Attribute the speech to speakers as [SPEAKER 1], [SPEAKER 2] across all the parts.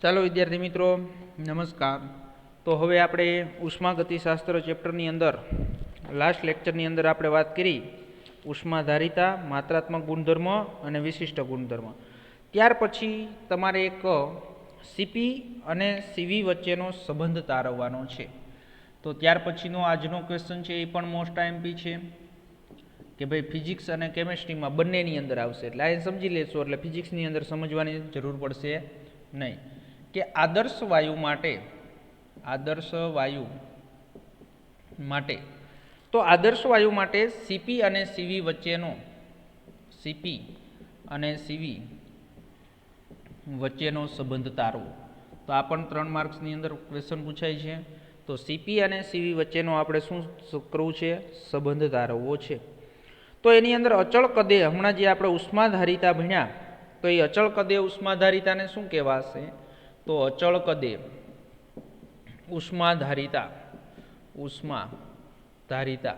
[SPEAKER 1] ચાલો વિદ્યાર્થી મિત્રો નમસ્કાર। તો હવે આપણે ઉષ્માગતિશાસ્ત્ર ચેપ્ટરની અંદર લાસ્ટ લેક્ચરની અંદર આપણે વાત કરી ઉષ્માધારિતા, માત્રાત્મક ગુણધર્મ અને વિશિષ્ટ ગુણધર્મ। ત્યાર પછી તમારે એક સીપી અને સીવી વચ્ચેનો સંબંધ તારવવાનો છે। તો ત્યાર પછીનો આજનો ક્વેશ્ચન છે એ પણ મોસ્ટ આઈએમપી છે કે ભાઈ ફિઝિક્સ અને કેમેસ્ટ્રીમાં બંનેની અંદર આવશે, એટલે આ સમજી લેશો એટલે ફિઝિક્સની અંદર સમજવાની જરૂર પડશે નહીં। કે આદર્શ વાયુ માટે સીપી અને સીવી વચ્ચેનો સંબંધ તારવો। તો આ પણ 3 માર્ક્સની અંદર ક્વેશ્ચન પૂછાય છે। તો સીપી અને સીવી વચ્ચેનો આપણે શું કરવું છે? સંબંધ તારવવો છે। તો એની અંદર અચળ કદે, હમણાં જે આપણે ઉષ્માધારિતા ભણ્યા, તો એ અચળ કદે ઉષ્માધારિતાને શું કહેવાશે? તો અચળ કદે ઉષ્માધારિતા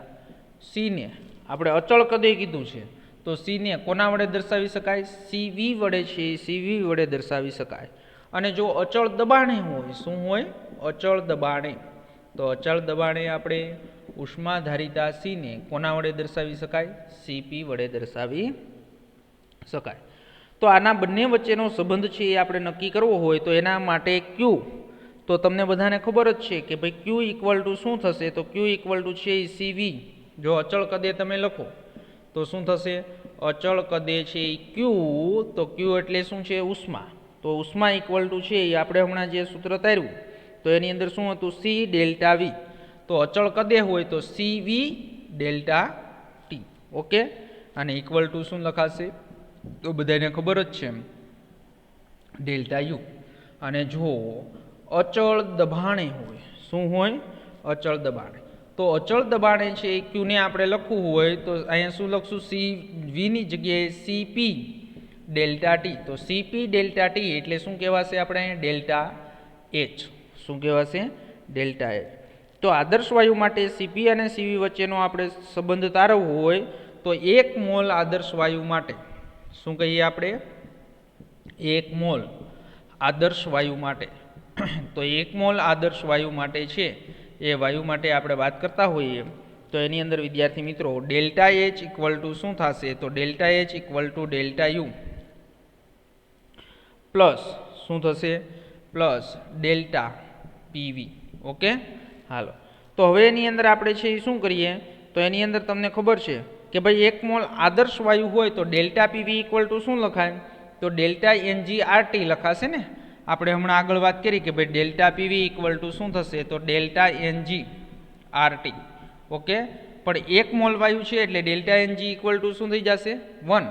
[SPEAKER 1] સીને આપણે અચળ કદે કીધું છે, તો સીને કોના વડે દર્શાવી શકાય? સીવી વડે છે, સીવી વડે દર્શાવી શકાય। અને જો અચળ દબાણે હોય, શું હોય? અચળ દબાણે, તો અચળ દબાણે આપણે ઉષ્માધારિતા સીને કોના વડે દર્શાવી શકાય? સીપી વડે દર્શાવી શકાય। તો આના બંને વચ્ચેનો સંબંધ છે એ આપણે નક્કી કરવો હોય તો એના માટે ક્યુ, તો તમને બધાને ખબર જ છે કે ભાઈ ક્યુ ઇક્વલ ટુ શું થશે? તો ક્યુ ઇક્વલ ટુ છે એ સીવી, જો અચળ કદે તમે લખો તો શું થશે? અચળ કદે છે એ ક્યુ, તો ક્યુ એટલે શું છે? ઉષ્મા। તો ઉષ્મા ઇક્વલ ટુ છે એ આપણે હમણાં જે સૂત્ર તાર્યું તો એની અંદર શું હતું? C delta V. તો અચળ કદે હોય તો C V delta T, okay. અને ઇક્વલ ટુ શું લખાશે? તો બધાને ખબર જ છે ડેલ્ટા યુ। અને જો અચળ દબાણે હોય, શું હોય? અચળ દબાણે, તો અચળ દબાણે છે એ ક્યુને આપણે લખવું હોય તો અહીંયા શું લખશું? સી વીની જગ્યાએ સીપી ડેલ્ટા ટી। તો સીપી ડેલ્ટા ટી એટલે શું કહેવાશે? આપણે અહીંયા ડેલ્ટા એચ, શું કહેવાશે? Delta H. તો આદર્શ વાયુ માટે સીપી અને સીવી વચ્ચેનો આપણે સંબંધ તારવવો હોય તો 1 મોલ આદર્શ વાયુ માટે શું કહીએ આપણે? 1 મોલ આદર્શ વાયુ માટે તો 1 મોલ આદર્શ વાયુ માટે છે એ વાયુ માટે આપણે વાત કરતા હોઈએ તો એની અંદર વિદ્યાર્થી મિત્રો ડેલ્ટા એચ ઇક્વલ ટુ શું થશે? તો delta H equal to delta U plus શું થશે? Plus delta PV, okay. હાલો, તો હવે એની અંદર આપણે છે એ શું કરીએ? તો એની અંદર તમને ખબર છે કે ભાઈ 1 મોલ આદર્શ વાયુ હોય તો ડેલ્ટા પીવી ઇક્વલ ટુ શું લખાય? તો ડેલ્ટા એનજી આરટી લખાશે ને? આપણે હમણાં આગળ વાત કરી કે ભાઈ ડેલ્ટા પીવી ઇક્વલ ટુ શું થશે? તો ડેલ્ટા એનજી આરટી, ઓકે। પણ 1 મોલ વાયુ છે એટલે ડેલ્ટા એનજી ઇક્વલ ટુ શું થઈ જશે? 1।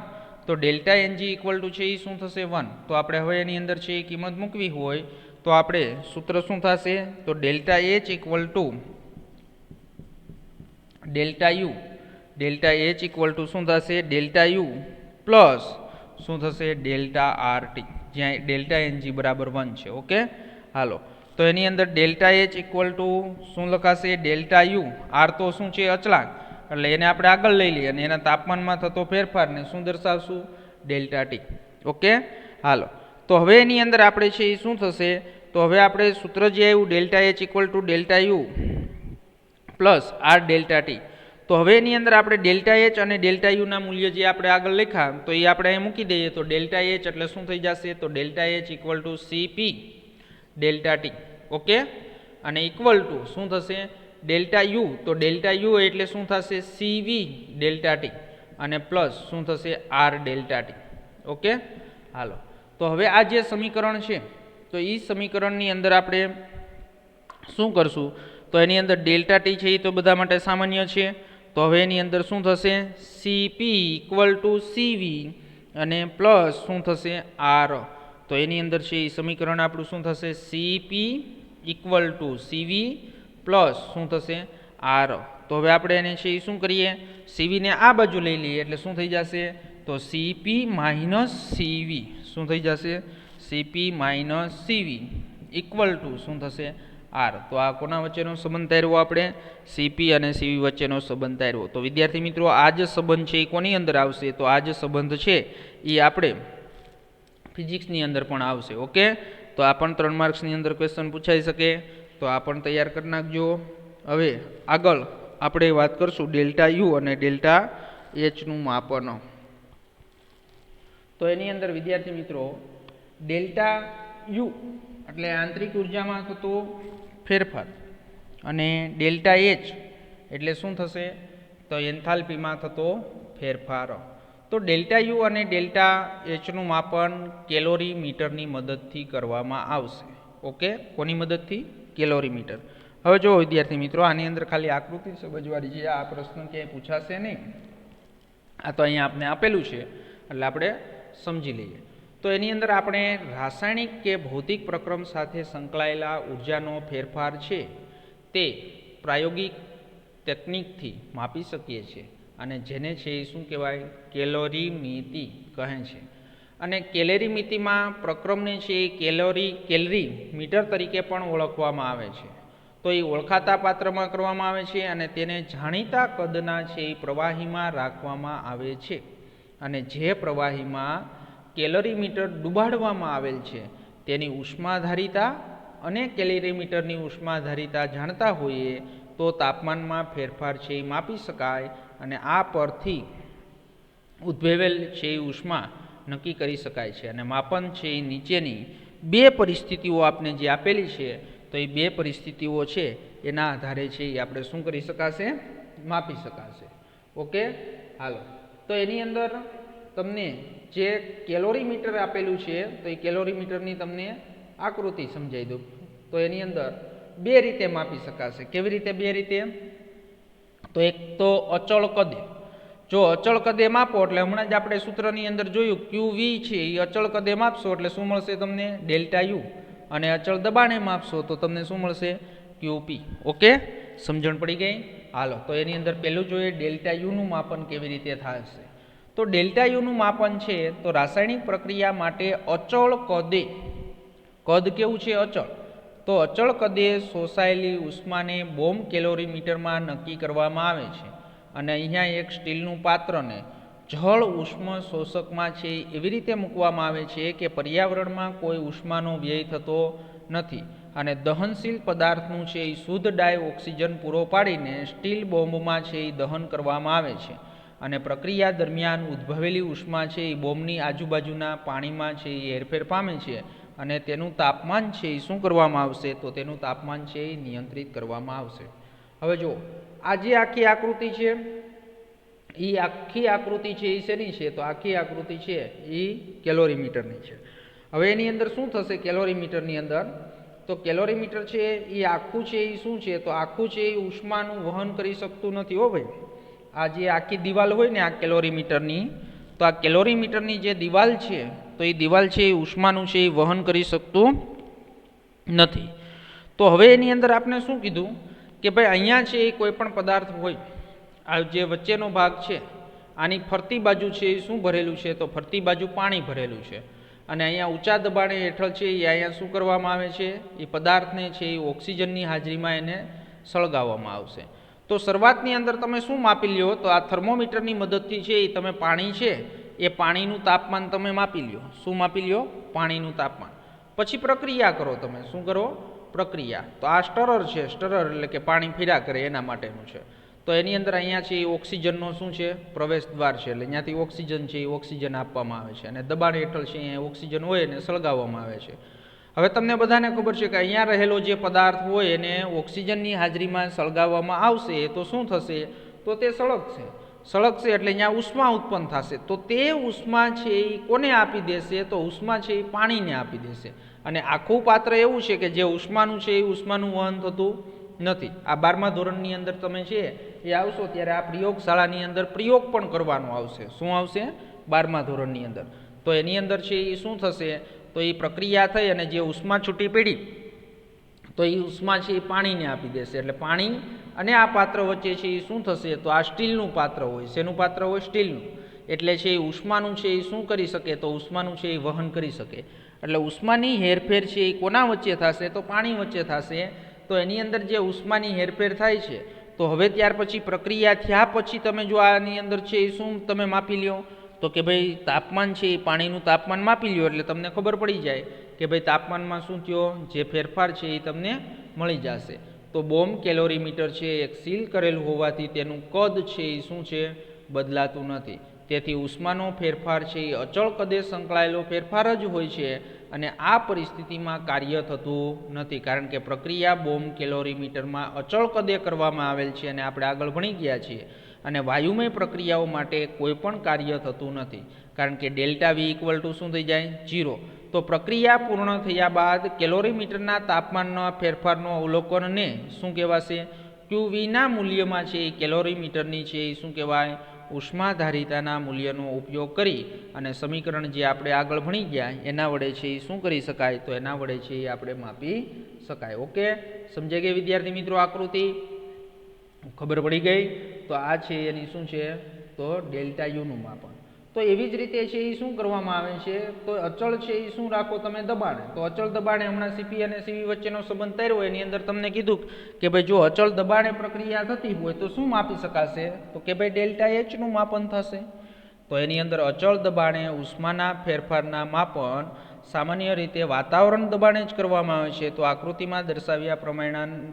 [SPEAKER 1] તો ડેલ્ટા એનજી ઇક્વલ ટુ છે એ શું થશે? 1। તો આપણે હવે એની અંદર છે એ કિંમત મૂકવી હોય તો આપણે સૂત્ર શું થશે? તો delta H equal to delta you, delta H equal to શું થશે? ડેલ્ટા યુ પ્લસ શું થશે? ડેલ્ટા આરટી, જ્યાં ડેલ્ટા એનજી બરાબર 1 છે, ઓકે। હાલો, તો એની અંદર ડેલ્ટા એચ ઇક્વલ ટુ શું લખાશે? ડેલ્ટા યુ, આર તો શું છે? અચળાંક, એટલે એને આપણે આગળ લઈ લઈએ અને એના તાપમાનમાં થતો ફેરફારને શું દર્શાવશું? Delta T, okay. હાલો, તો હવે એની અંદર આપણે છે એ શું થશે? તો હવે આપણે સૂત્ર જે આવ્યું delta H equal to delta U plus R delta T, તો હવે એની અંદર આપણે ડેલ્ટા એચ અને ડેલ્ટા યુના મૂલ્ય જે આપણે આગળ લખ્યા તો એ આપણે અહીં મૂકી દઈએ તો ડેલ્ટા એચ એટલે શું થઈ જશે? તો delta H equal to CP delta T, okay. અને ઇક્વલ ટુ શું થશે? ડેલ્ટા યુ, તો ડેલ્ટા યુ એટલે શું થશે? સીવી ડેલ્ટા ટી અને પ્લસ શું થશે? R delta T, okay. હાલો, તો હવે આ જે સમીકરણ છે તો એ સમીકરણની અંદર આપણે શું કરશું? તો એની અંદર ડેલ્ટા ટી છે એ તો બધા માટે સામાન્ય છે, તો હવે એની અંદર શું થશે? સીપી ઇક્વલ ટુ સીવી અને પ્લસ શું થશે? આર। તો એની અંદર છે એ સમીકરણ આપણું શું થશે? CP equal to CV plus શું થશે? આર। તો હવે આપણે એને છે એ શું કરીએ? સીવીને આ બાજુ લઈ લઈએ એટલે શું થઈ જશે? તો સીપી માઇનસ સીવી, શું થઈ જશે? CP minus CV equal to શું થશે? આર। તો આ કોના વચ્ચેનો સંબંધ તાર્યો આપણે? સીપી અને સીવી વચ્ચેનો સંબંધ તાર્યો। તો વિદ્યાર્થી મિત્રો આ જ સંબંધ છે એ કોની અંદર આવશે? તો આ જ સંબંધ છે એ આપણે ફિઝિક્સની અંદર પણ આવશે, ઓકે। તો આ પણ 3 માર્ક્સની અંદર ક્વેશ્ચન પૂછાઈ શકે, તો આ પણ તૈયાર કરી નાખજો. હવે આગળ આપણે વાત કરશું ડેલ્ટા યુ અને ડેલ્ટા એચનું માપન. તો એની અંદર વિદ્યાર્થી મિત્રો ડેલ્ટા યુ એટલે આંતરિક ઉર્જામાં થતો ફેરફાર અને ડેલ્ટા એચ એટલે શું થશે તો એન્થાલ્પીમાં થતો ફેરફાર. તો ડેલ્ટા યુ અને ડેલ્ટા એચનું માપન કેલોરીમીટરની મદદથી કરવામાં આવશે. ઓકે, કોની મદદથી? કેલોરીમીટર. હવે જો વિદ્યાર્થી મિત્રો આની અંદર ખાલી આકૃતિ સમજવાની છે, આ પ્રશ્ન ક્યાંય પૂછાશે નહીં. આ તો અહીંયા આપણે આપેલું છે એટલે આપણે સમજી લઈએ. તો એની અંદર આપણે રાસાયણિક કે ભૌતિક પ્રક્રમ સાથે સંકળાયેલા ઉર્જાનો ફેરફાર છે તે પ્રાયોગિક ટેકનિકથી માપી શકીએ છીએ અને જેને છે એ શું કહેવાય? કેલોરીમિતિ કહે છે. અને કેલેરીમિતિમાં પ્રક્રમને છે એ કેલરી મીટર તરીકે પણ ઓળખવામાં આવે છે. તો એ ઓળખાતા પાત્રમાં કરવામાં આવે છે અને તેને જાણીતા કદના છે એ પ્રવાહીમાં રાખવામાં આવે છે. અને જે પ્રવાહીમાં કેલરીમીટર ડુબાડવામાં આવેલ છે તેની ઉષ્માધારિતા અને કેલરીમીટરની ઉષ્માધારિતા જાણતા હોઈએ તો તાપમાનમાં ફેરફાર છે એ માપી શકાય અને આ પરથી ઉદ્ભવેલ છે એ ઉષ્મા નક્કી કરી શકાય છે. અને માપન છે એ નીચેની બે પરિસ્થિતિઓ આપને જે આપેલી છે તો એ બે પરિસ્થિતિઓ છે એના આધારે છે એ આપણે શું કરી શકાશે? માપી શકાશે. ઓકે, હાલો. તો એની અંદર તમને જે કેલોરીમીટર આપેલું છે તો એ કેલોરીમીટરની તમને આકૃતિ સમજાવી દઉં. તો એની અંદર બે રીતે માપી શકાશે. કેવી રીતે બે રીતે? તો એક તો અચળ કદે. જો અચળ કદે માપો એટલે હમણાં જ આપણે સૂત્રની અંદર જોયું QV છે એ અચળ કદે માપશો એટલે શું મળશે તમને? Delta you. અને અચળ દબાણે માપશો તો તમને શું મળશે? QP. ઓકે, સમજણ પડી ગઈ? હાલો, તો એની અંદર પહેલું જોઈએ ડેલ્ટા યુનું માપન કેવી રીતે થશે. તો ડેલ્ટા યુનું માપન છે તો રાસાયણિક પ્રક્રિયા માટે અચળ કદે, કદ કેવું છે? અચળ. તો અચળ કદે શોષાયેલી ઉષ્માને બોમ્બ કેલોરીમીટરમાં નક્કી કરવામાં આવે છે. અને અહીંયા એક સ્ટીલનું પાત્રને જળ ઉષ્મ શોષકમાં છે એવી રીતે મૂકવામાં આવે છે કે પર્યાવરણમાં કોઈ ઉષ્માનો વ્યય થતો નથી અને દહનશીલ પદાર્થનું છે એ શુદ્ધ ડાયઓક્સિજન પૂરો પાડીને સ્ટીલ બોમ્બમાં છે એ દહન કરવામાં આવે છે. અને પ્રક્રિયા દરમિયાન ઉદ્ભવેલી ઉષ્મા છે એ બોમ્બની આજુબાજુના પાણીમાં છે એ હેરફેર પામે છે અને તેનું તાપમાન છે એ શું કરવામાં આવશે? તો તેનું તાપમાન છે એ નિયંત્રિત કરવામાં આવશે. હવે જો આ જે આખી આકૃતિ છે એ આખી આકૃતિ છે એ શેની છે? તો આખી આકૃતિ છે એ કેલોરીમીટરની છે. હવે એની અંદર શું થશે? કેલોરીમીટરની અંદર તો કેલોરીમીટર છે એ આખું છે એ શું છે? તો આખું છે એ ઉષ્માનું વહન કરી શકતું નથી. હો ભાઈ, આ જે આખી દિવાલ હોય ને આ કેલોરીમીટરની, તો આ કેલોરીમીટરની જે દિવાલ છે તો એ દિવાલ છે એ ઉષ્માનું છે એ વહન કરી શકતું નથી. તો હવે એની અંદર આપણે શું કીધું કે ભાઈ અહીંયા છે એ કોઈ પણ પદાર્થ હોય, આ જે વચ્ચેનો ભાગ છે આની ફરતી બાજુ છે એ શું ભરેલું છે? તો ફરતી બાજુ પાણી ભરેલું છે. અને અહીંયા ઊંચા દબાણે હેઠળ છે એ અહીંયા શું કરવામાં આવે છે? એ પદાર્થને છે એ ઓક્સિજનની હાજરીમાં એને સળગાવવામાં આવશે. તો શરૂઆતની અંદર તમે શું માપી લ્યો? તો આ થર્મોમીટરની મદદથી છે એ તમે પાણી છે એ પાણીનું તાપમાન તમે માપી લ્યો. શું માપી લ્યો? પાણીનું તાપમાન. પછી પ્રક્રિયા કરો તમે. શું કરો? પ્રક્રિયા. તો આ સ્ટરર છે, સ્ટરર એટલે કે પાણી ફેર્યા કરે એના માટેનું છે. તો એની અંદર અહીંયા છે એ ઓક્સિજનનો શું છે? પ્રવેશ દ્વાર છે. એટલે અહીંયાથી ઓક્સિજન છે એ ઓક્સિજન આપવામાં આવે છે અને દબાણ હેઠળ છે અહીંયા ઓક્સિજન હોય એને સળગાવવામાં આવે છે. હવે તમને બધાને ખબર છે કે અહીંયા રહેલો જે પદાર્થ હોય એને ઓક્સિજનની હાજરીમાં સળગાવવામાં આવશે તો શું થશે? તો તે સળગશે. સળગશે એટલે અહીંયા ઉષ્મા ઉત્પન્ન થશે. તો તે ઉષ્મા છે એ કોને આપી દેશે? તો ઉષ્મા છે એ પાણીને આપી દેશે. અને આખું પાત્ર એવું છે કે જે ઉષ્માનું છે એ ઉષ્માનું વહન થતું નથી. આ 12મા ધોરણની અંદર તમે છે એ આવશો ત્યારે આ પ્રયોગશાળાની અંદર પ્રયોગ પણ કરવાનો આવશે. શું આવશે? 12મા ધોરણની અંદર. તો એની અંદર છે એ શું થશે? તો એ પ્રક્રિયા થઈ અને જે ઉષ્મા છૂટી પડી તો એ ઉષ્મા છે એ પાણીને આપી દેશે. એટલે પાણી અને આ પાત્ર વચ્ચે છે એ શું થશે? તો આ સ્ટીલનું પાત્ર હોય. શેનું પાત્ર હોય? સ્ટીલનું. એટલે છે એ ઉષ્માનું છે એ શું કરી શકે? તો ઉષ્માનું છે એ વહન કરી શકે. એટલે ઉષ્માની હેરફેર છે એ કોના વચ્ચે થશે? તો પાણી વચ્ચે થશે. તો એની અંદર જે ઉષ્માની હેરફેર થાય છે તો હવે ત્યાર પછી પ્રક્રિયા થયા પછી તમે જો આની અંદર છે એ શું તમે માપી લ્યો? તો કે ભાઈ તાપમાન છે એ પાણીનું તાપમાન માપી લ્યો એટલે તમને ખબર પડી જાય કે ભાઈ તાપમાનમાં શું થયો, જે ફેરફાર છે એ તમને મળી જશે. તો બોમ્બ કેલોરીમીટર છે એક સીલ કરેલું હોવાથી તેનું કદ છે એ શું છે, બદલાતું નથી. તેથી ઉષ્માનો ફેરફાર છે એ અચળ કદે સંકળાયેલો ફેરફાર જ હોય છે અને આ પરિસ્થિતિમાં કાર્ય થતું નથી, કારણ કે પ્રક્રિયા બોમ્બ કેલોરીમીટરમાં અચળ કદે કરવામાં આવેલ છે અને આપણે આગળ ભણી ગયા છીએ. અને વાયુમય પ્રક્રિયાઓ માટે કોઈ પણ કાર્ય થતું નથી, કારણ કે ડેલ્ટા વી ઇક્વલ ટુ શું થઈ જાય, 0. તો પ્રક્રિયા પૂર્ણ થયા બાદ કેલોરીમીટરના તાપમાનના ફેરફારનો અવલોકનને શું કહેવાશે, QVના મૂલ્યમાં છે એ કેલોરીમીટરની છે એ શું કહેવાય, ઉષ્માધારિતાના મૂલ્યનો ઉપયોગ કરી અને સમીકરણ જે આપણે આગળ ભણી ગયા એના વડે છે એ શું કરી શકાય, તો એના વડે છે એ આપણે માપી શકાય. ઓકે, સમજાઈ ગઈ વિદ્યાર્થી મિત્રો આકૃતિ? ખબર પડી ગઈ? તો આ છે એની શું છે, તો ડેલ્ટા યુનું માપન. તો એવી જ રીતે છે એ શું કરવામાં આવે છે, તો અચળ છે એ શું રાખો તમે, દબાણ. તો અચળ દબાણે હમણાં સીપી અને સીવી વચ્ચેનો સંબંધ તાર્યો, એની અંદર તમને કીધું કે ભાઈ જો અચળ દબાણે પ્રક્રિયા થતી હોય તો શું માપી શકાશે, તો કે ભાઈ ડેલ્ટા એચનું માપન થશે. તો એની અંદર અચળ દબાણે ઉષ્માના ફેરફારના માપન સામાન્ય રીતે વાતાવરણ દબાણે જ કરવામાં આવે છે. તો આકૃતિમાં દર્શાવ્યા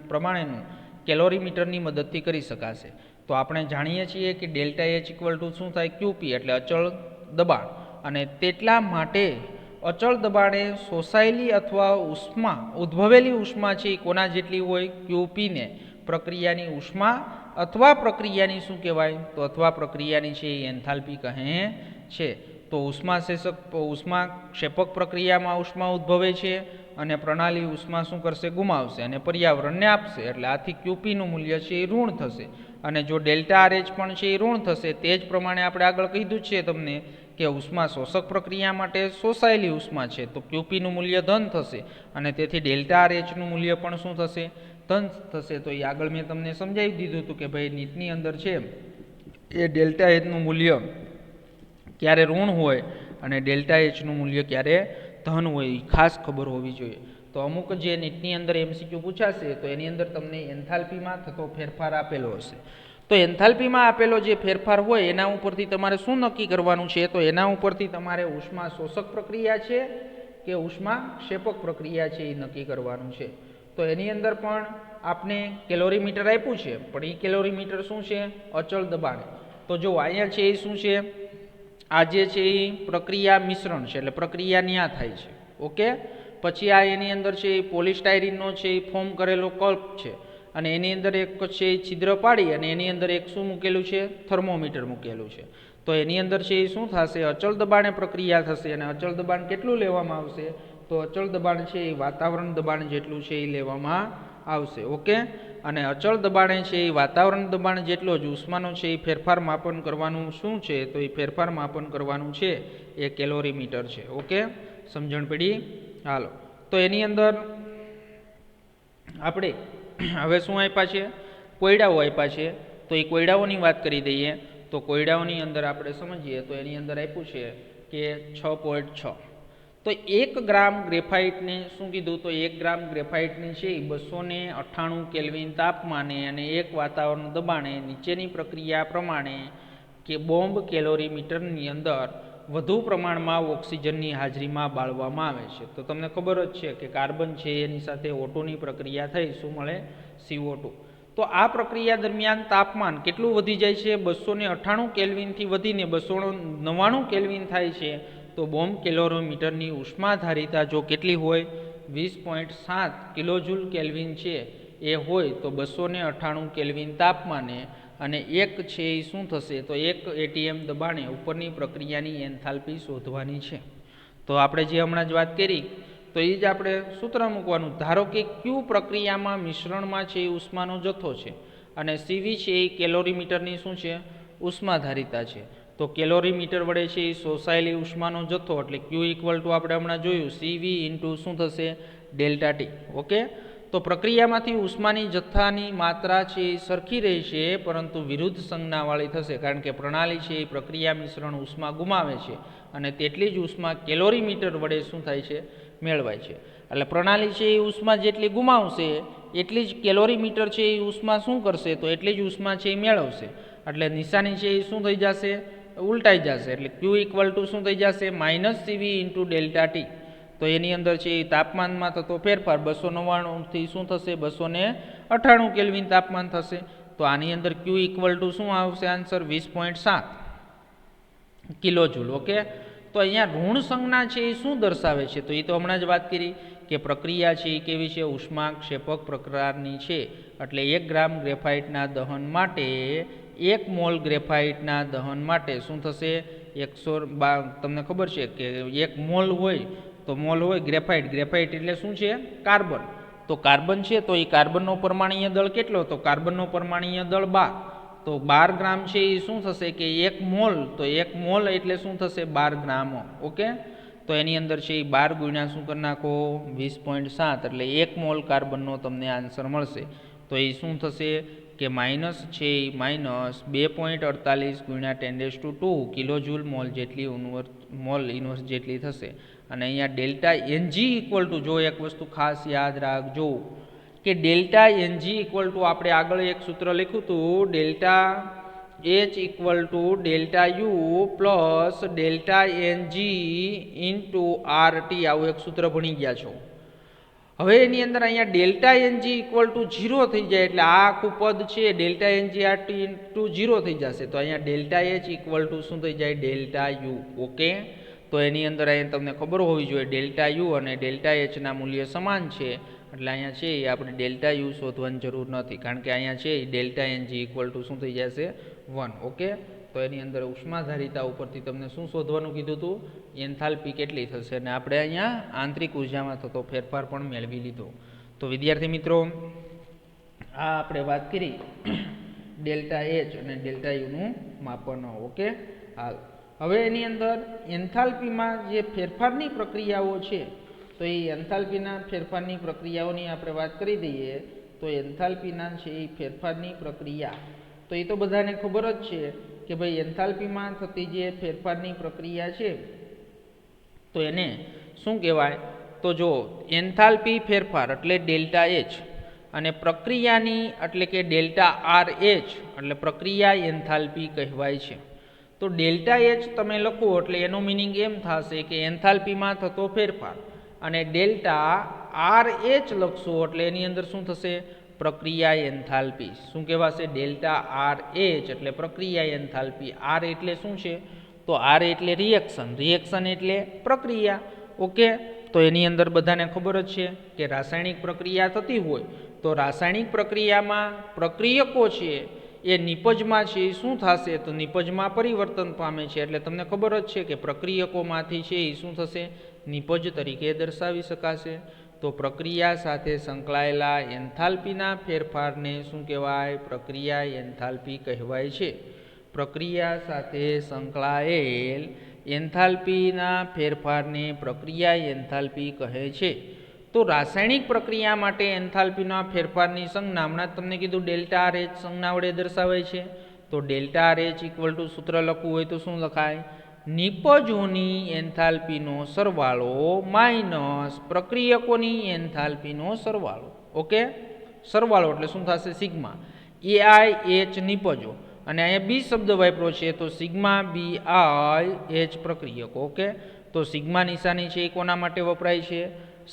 [SPEAKER 1] પ્રમાણેનું કેલોરીમીટરની મદદથી કરી શકાશે. તો આપણે જાણીએ છીએ કે ડેલ્ટા એચ ઇક્વલ ટુ શું થાય, ક્યુપી એટલે અચળ દબાણ. અને તેટલા માટે અચળ દબાણે શોષાયેલી અથવા ઉષ્મા ઉદ્ભવેલી ઉષ્મા છે એ કોના જેટલી હોય, ક્યુપીને પ્રક્રિયાની ઉષ્મા અથવા પ્રક્રિયાની શું કહેવાય, તો અથવા પ્રક્રિયાની છે એ એન્થાલ્પી કહે છે. તો ઉષ્માક્ષેપક પ્રક્રિયામાં ઉષ્મા ઉદ્ભવે છે અને પ્રણાલી ઉષ્મા શું કરશે, ગુમાવશે અને પર્યાવરણને આપશે. એટલે આથી ક્યુપીનું મૂલ્ય છે એ ઋણ થશે. અને જો ડેલ્ટા આરએચ પણ છે એ ઋણ થશે. તે જ પ્રમાણે આપણે આગળ કીધું છે તમને કે ઉષ્મા શોષક પ્રક્રિયા માટે શોષાયેલી ઉષ્મા છે, તો ક્યુપીનું મૂલ્ય ધન થશે અને તેથી ડેલ્ટા આરએચનું મૂલ્ય પણ શું થશે, ધન થશે. તો એ આગળ મેં તમને સમજાવી દીધું હતું કે ભાઈ નીટની અંદર છે એ ડેલ્ટા એચનું મૂલ્ય ક્યારે ઋણ હોય અને ડેલ્ટા એચનું મૂલ્ય ક્યારે ધન હોય, એ ખાસ ખબર હોવી જોઈએ. તો અમુક જે નીટની અંદર એમસીક્યુ પૂછાશે તો એની અંદર તમને એન્થાલ્પીમાં થતો ફેરફાર આપેલો હશે. તો એન્થાલ્પીમાં આપેલો જે ફેરફાર હોય એના ઉપરથી તમારે શું નક્કી કરવાનું છે, તો એના ઉપરથી તમારે ઉષ્મા શોષક પ્રક્રિયા છે કે ઉષ્મા ક્ષેપક પ્રક્રિયા છે એ નક્કી કરવાનું છે. તો એની અંદર પણ આપને કેલોરીમીટર આપ્યું છે, પણ એ કેલોરીમીટર શું છે, અચળ દબાણ. તો જો અહીંયા છે એ શું છે, આ જે છે એ પ્રક્રિયા મિશ્રણ છે, એટલે પ્રક્રિયા ન્યા થાય છે. ઓકે, પછી આ એની અંદર છે એ પોલિસ્ટાયરીનનો છે એ ફોર્મ કરેલો કલ્પ છે અને એની અંદર એક છે એ છિદ્ર પાડી અને એની અંદર એક શું મૂકેલું છે, થર્મોમીટર મૂકેલું છે. તો એની અંદર છે એ શું થશે, અચળ દબાણે પ્રક્રિયા થશે. અને અચળ દબાણ કેટલું લેવામાં આવશે, તો અચળ દબાણ છે એ વાતાવરણ દબાણ જેટલું છે એ લેવામાં આવશે. ઓકે, અને અચળ દબાણે છે એ વાતાવરણ દબાણ જેટલો જ ઉષ્માનો છે એ ફેરફાર માપન કરવાનું શું છે, તો એ ફેરફાર માપન કરવાનું છે એ કેલોરીમીટર છે. ઓકે, સમજણ પડી? હાલો, તો એની અંદર આપણે હવે શું આપ્યા છે, કોયડાઓ આપ્યા છે. તો એ કોયડાઓની વાત કરી દઈએ. તો કોયડાઓની અંદર આપણે સમજીએ તો એની અંદર આપ્યું છે કે 6.6. તો 1 ગ્રામ ગ્રેફાઇટને શું કીધું, તો 1 ગ્રામ ગ્રેફાઇટની છે 298 કેલ્વિન તાપમાને અને 1 વાતાવરણ દબાણે નીચેની પ્રક્રિયા પ્રમાણે કે બોમ્બ કેલોરીમીટરની અંદર વધુ પ્રમાણમાં ઓક્સિજનની હાજરીમાં બાળવામાં આવે છે. તો તમને ખબર જ છે કે કાર્બન છે એની સાથે O2ની પ્રક્રિયા થઈ, શું મળે, CO2. તો આ પ્રક્રિયા દરમિયાન તાપમાન કેટલું વધી જાય છે, 298 કેલ્વિનથી વધીને 299 કેલ્વિન થાય છે. તો બોમ્બ કેલોરીમીટરની ઉષ્માધારિતા જો કેટલી હોય, 20.7 કિલોજૂલ કેલ્વિન છે એ હોય, તો 298 કેલ્વિન તાપમાને અને એક છે એ શું થશે, તો 1 ATM દબાણે ઉપરની પ્રક્રિયાની એન્થાલ્પી શોધવાની છે. તો આપણે જે હમણાં જ વાત કરી તો એ જ આપણે સૂત્ર મૂકવાનું. ધારો કે ક્યુ પ્રક્રિયામાં મિશ્રણમાં છે એ ઉષ્માનો જથ્થો છે અને સીવી છે એ કેલોરીમીટરની શું છે, ઉષ્માધારિતા છે. તો કેલોરીમીટર વડે છે એ શોષાયેલી ઉષ્માનો જથ્થો એટલે ક્યુ ઇક્વલ ટુ આપણે હમણાં જોયું સીવી ઇન્ટુ શું થશે, ડેલ્ટા ટી. ઓકે, તો પ્રક્રિયામાંથી ઉષ્માની જથ્થાની માત્રા છે એ સરખી રહેશે પરંતુ વિરુદ્ધ સંજ્ઞાવાળી થશે, કારણ કે પ્રણાલી છે એ પ્રક્રિયા મિશ્રણ ઉષ્મા ગુમાવે છે અને તેટલી જ ઉષ્મા કેલોરીમીટર વડે શું થાય છે, મેળવાય છે. એટલે પ્રણાલી છે એ ઉષ્મા જેટલી ગુમાવશે એટલી જ કેલોરીમીટર છે એ ઉષ્મા શું કરશે, તો એટલી જ ઉષ્મા છે એ મેળવશે. એટલે નિશાની છે એ શું થઈ જશે, ઉલટાઈ જશે. એટલે ક્યુ ઇક્વલ ટુ શું થઈ જશે, -CV ઇન્ટુ ડેલ્ટા ટી. તો એની અંદર છે એ તાપમાનમાં થતો ફેરફાર 299થી શું થશે 298 કેલ્વિન તાપમાન થશે. તો આની અંદર Q ઇક્વલ ટુ શું આવશે આન્સર 20.7 કિલો જૂલ. ઓકે, તો અહીંયા ઋણ સંજ્ઞા છે એ શું દર્શાવે છે? તો એ તો હમણાં જ વાત કરી કે પ્રક્રિયા છે એ કેવી છે, ઉષ્માક્ષેપક પ્રકારની છે. એટલે 1 ગ્રામ ગ્રેફાઇટના દહન માટે 1 મોલ ગ્રેફાઇટના દહન માટે શું થશે 100. તમને ખબર છે કે 1 મોલ હોય તો મોલ હોય ગ્રેફાઇટ એટલે શું છે કાર્બન. તો કાર્બન છે તો એ કાર્બનનો પરમાણ્વીય દળ કેટલો? તો કાર્બનનો પરમાણ્વીય દળ 12. તો 12 ગ્રામ છે એ શું થશે કે 1 મોલ, તો 1 મોલ એટલે શું થશે 12 ગ્રામ. ઓકે, તો એની અંદર છે એ 12 ગુણ્યા શું કરી નાખો 20.7 એટલે 1 મોલ કાર્બનનો તમને આન્સર મળશે. તો એ શું થશે કે માઇનસ છે એ માઇનસ 2.48 ગુણ્યા 10⁻²કિલો જૂલ મોલ જેટલી મોલ ઇન્વર્સ જેટલી થશે. અને અહીંયા ડેલ્ટા એનજી ઇક્વલ ટુ, જો એક વસ્તુ ખાસ યાદ રાખજો કે ડેલ્ટા એનજી ઇક્વલ ટુ આપણે આગળ એક સૂત્ર લખ્યું હતું delta H equal to delta U plus delta NG into RT, આવું એક સૂત્ર ભણી ગયા છો. હવે એની અંદર અહીંયા ડેલ્ટા એનજી ઇક્વલ ટુ 0 થઈ જાય એટલે આ આખું પદ છે ડેલ્ટા એનજી આરટી ઇન્ટુ 0 થઈ જશે. તો અહીંયા ડેલ્ટા એચ ઇક્વલ ટુ શું થઈ જાય ડેલ્ટા યુ. ઓકે, તો એની અંદર અહીંયા તમને ખબર હોવી જોઈએ ડેલ્ટા યુ અને ડેલ્ટા એચના મૂલ્ય સમાન છે. એટલે અહીંયા છે એ આપણે ડેલ્ટા યુ શોધવાની જરૂર નથી, કારણ કે અહીંયા છે એ ડેલ્ટા એનજી ઇક્વલ ટુ શું થઈ જશે 1. ઓકે, તો એની અંદર ઉષ્માધારિતા ઉપરથી તમને શું શોધવાનું કીધું હતું એન્થાલ્પી કેટલી થશે, અને આપણે અહીંયા આંતરિક ઉર્જામાં થતો ફેરફાર પણ મેળવી લીધો. તો વિદ્યાર્થી મિત્રો આ આપણે વાત કરી ડેલ્ટા એચ અને ડેલ્ટા યુનું માપન. ઓકે, હાલ હવે એની અંદર એન્થાલ્પીમાં જે ફેરફારની પ્રક્રિયાઓ છે તો એ એન્થાલ્પીના ફેરફારની પ્રક્રિયાઓની આપણે વાત કરી દઈએ. તો એન્થાલ્પીના છે એ ફેરફારની પ્રક્રિયા તો એ તો બધાને ખબર જ છે કે ભાઈ એન્થાલ્પીમાં થતી જે ફેરફારની પ્રક્રિયા છે તો એને શું કહેવાય? તો જો એન્થાલ્પી ફેરફાર એટલે ડેલ્ટા એચ અને પ્રક્રિયાની એટલે કે ડેલ્ટા આર એચ એટલે પ્રક્રિયા એન્થાલ્પી કહેવાય છે. તો ડેલ્ટા એચ તમે લખો એટલે એનો મિનિંગ એમ થશે કે એન્થાલ્પીમાં થતો ફેરફાર, અને ડેલ્ટા આર એચ લખશો એટલે એની અંદર શું થશે પ્રક્રિયા એન્થાલ્પી. શું કહેવાશે? ડેલ્ટા આર એચ એટલે પ્રક્રિયા એન્થાલ્પી. આર એટલે શું છે? તો આર એટલે રિએક્શન એટલે પ્રક્રિયા. ઓકે, તો એની અંદર બધાને ખબર જ છે કે રાસાયણિક પ્રક્રિયા થતી હોય તો રાસાયણિક પ્રક્રિયામાં પ્રક્રિયકો છે એ નિપજમાં છે એ શું થશે? તો નિપજમાં પરિવર્તન પામે છે. એટલે તમને ખબર જ છે કે પ્રક્રિયકોમાંથી છે એ શું થશે નિપજ તરીકે દર્શાવી શકાશે. તો પ્રક્રિયા સાથે સંકળાયેલા એન્થાલ્પીના ફેરફારને શું કહેવાય? પ્રક્રિયા એન્થાલ્પી કહેવાય છે. પ્રક્રિયા સાથે સંકળાયેલ એન્થાલ્પીના ફેરફારને પ્રક્રિયા એન્થાલ્પી કહે છે. તો રાસાયણિક પ્રક્રિયા માટે એન્થાલ્પીના ફેરફારની સંજ્ઞા હમણાં જ તમને કીધું ડેલ્ટા આર એચ સંજ્ઞા વડે દર્શાવાય છે. તો delta R H equal to સૂત્ર લખવું હોય તો શું લખાય? નિપજોની એન્થાલ્પીનો સરવાળો માઇનસ પ્રક્રિયકોની એન્થાલ્પીનો સરવાળો. ઓકે, સરવાળો એટલે શું થશે? સિગ્મા એઆઈ એચ નિપજો, અને અહીંયા બી શબ્દ વાપરો છે તો સિગ્મા બી આઈ એચ પ્રક્રિયકો. ઓકે, તો સિગ્મા નિશાની છે એ કોના માટે વપરાય છે?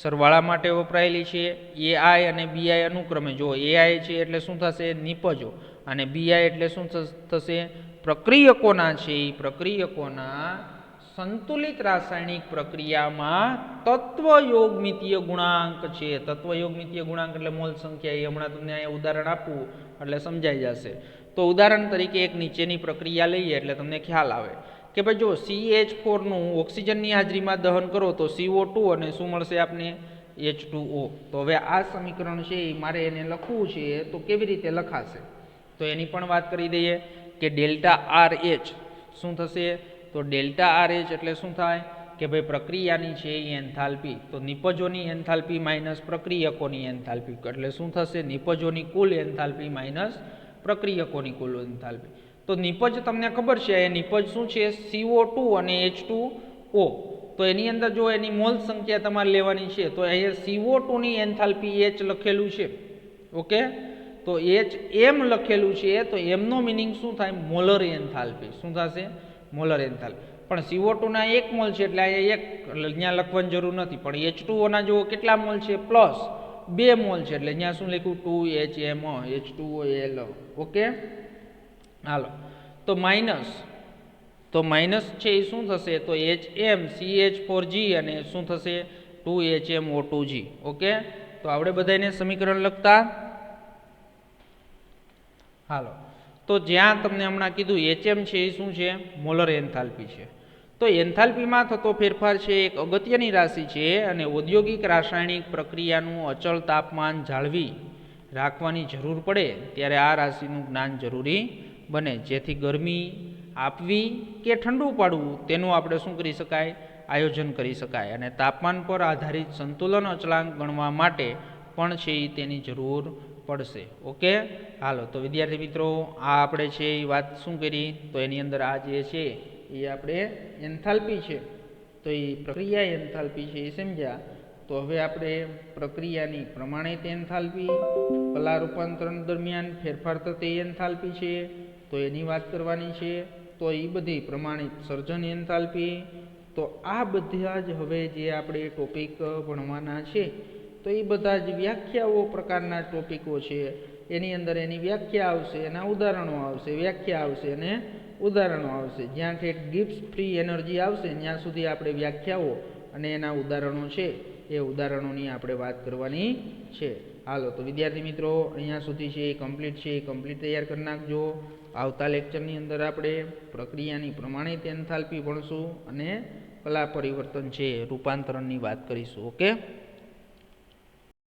[SPEAKER 1] સરવાળા માટે વપરાયેલી છે. એઆઈ અને બીઆઈ અનુક્રમે, જો એઆઈ છે એટલે શું થશે નિપજો, અને બીઆઈ એટલે શું થશે પ્રક્રિયકોના છે એ પ્રક્રિયકોના સંતુલિત રાસાયણિક પ્રક્રિયામાં તત્વયોગમિતીય ગુણાંક છે. તત્વયોગમિતીય ગુણાંક એટલે મોલ સંખ્યા. એ હમણાં તમને અહીંયા ઉદાહરણ આપવું એટલે સમજાઈ જશે. તો ઉદાહરણ તરીકે એક નીચેની પ્રક્રિયા લઈએ એટલે તમને ખ્યાલ આવે કે ભાઈ જો CH4નું ઓક્સિજનની હાજરીમાં દહન કરો તો CO2 અને શું મળશે આપને? H2O. તો હવે આ સમીકરણ છે એ મારે એને લખવું છે તો કેવી રીતે લખાશે? તો એની પણ વાત કરી દઈએ કે ડેલ્ટા આર એચ શું થશે? તો ડેલ્ટા આર એચ એટલે શું થાય કે ભાઈ પ્રક્રિયાની છે એ એન્થાલ્પી, તો નિપજોની એન્થાલ્પી માઇનસ પ્રક્રિયકોની એન્થાલ્પી એટલે શું થશે? નિપજોની કુલ એન્થાલ્પી માઇનસ પ્રક્રિયકોની કુલ એન્થાલ્પી. તો નિપજ તમને ખબર છે એ નિપજ શું છે? CO2 અને H2O. તો એની અંદર જો એની મોલ સંખ્યા તમારે લેવાની છે તો અહીંયા CO2 ની એન્થાલ્પી H લખેલું છે. ઓકે, તો H એમ લખેલું છે તો એમનો મિનિંગ શું થાય? Molar enthalpy. શું થશે? Molar enthalpy. પણ CO2 ના 1 મોલ છે એટલે અહીંયા 1 અહીંયા લખવાની જરૂર નથી, પણ H2O ના જો કેટલા મોલ છે પ્લસ 2 મોલ છે એટલે અહીંયા શું લખ્યું 2HMO H2OL. ઓકે, હાલો તો માઇનસ છે એ શું થશે તો HMCH4G અને શું થશે 2HMO2G. ઓકે, તો આપણે બધાને સમીકરણ લખતા હાલો. તો જ્યાં તમને હમણાં કીધું HM છે એ શું છે મોલર એન્થાલ્પી છે. તો એન્થાલ્પીમાં થતો ફેરફાર છે એક અગત્યની રાશિ છે અને ઔદ્યોગિક રાસાયણિક પ્રક્રિયાનું અચળ તાપમાન જાળવી રાખવાની જરૂર પડે ત્યારે આ રાશિનું જ્ઞાન જરૂરી બને, જેથી ગરમી આપવી કે ઠંડુ પાડવું તેનું આપણે શું કરી શકાય આયોજન કરી શકાય, અને તાપમાન પર આધારિત સંતુલન અચળાંક ગણવા માટે પણ છે એ તેની જરૂર પડશે. ઓકે, હાલો તો વિદ્યાર્થી મિત્રો આ આપણે છે એ વાત શું કરી તો એની અંદર આ જે છે એ આપણે એન્થાલ્પી છે તો એ પ્રક્રિયા એન્થાલ્પી છે એ સમજ્યા. તો હવે આપણે પ્રક્રિયાની પ્રમાણિત એન્થાલ્પી, કલા રૂપાંતરણ દરમિયાન ફેરફાર થતી એન્થાલ્પી છે તો એની વાત કરવાની છે. તો એ બધી પ્રમાણિત સર્જન એન્થાલ્પી, તો આ બધા જ હવે જે આપણે ટોપિક ભણવાના છે તો એ બધા જ વ્યાખ્યાઓ પ્રકારના ટોપિકો છે. એની અંદર એની વ્યાખ્યા આવશે, એના ઉદાહરણો આવશે, વ્યાખ્યા આવશે અને ઉદાહરણો આવશે. જ્યાં ઠેઠ ગિબ્સ ફ્રી એનર્જી આવશે ત્યાં સુધી આપણે વ્યાખ્યાઓ અને એના ઉદાહરણો છે એ ઉદાહરણોની આપણે વાત કરવાની છે. હાલો તો વિદ્યાર્થી મિત્રો અહીંયા સુધી છે એ કમ્પ્લીટ છે, એ કમ્પ્લીટ તૈયાર કરી નાખજો. આવતા લેક્ચરની અંદર આપણે પ્રક્રિયાની પ્રમાણિત એન્થાલ્પી ભણશું અને કલા પરિવર્તન છે રૂપાંતરણની વાત કરીશું. ઓકે.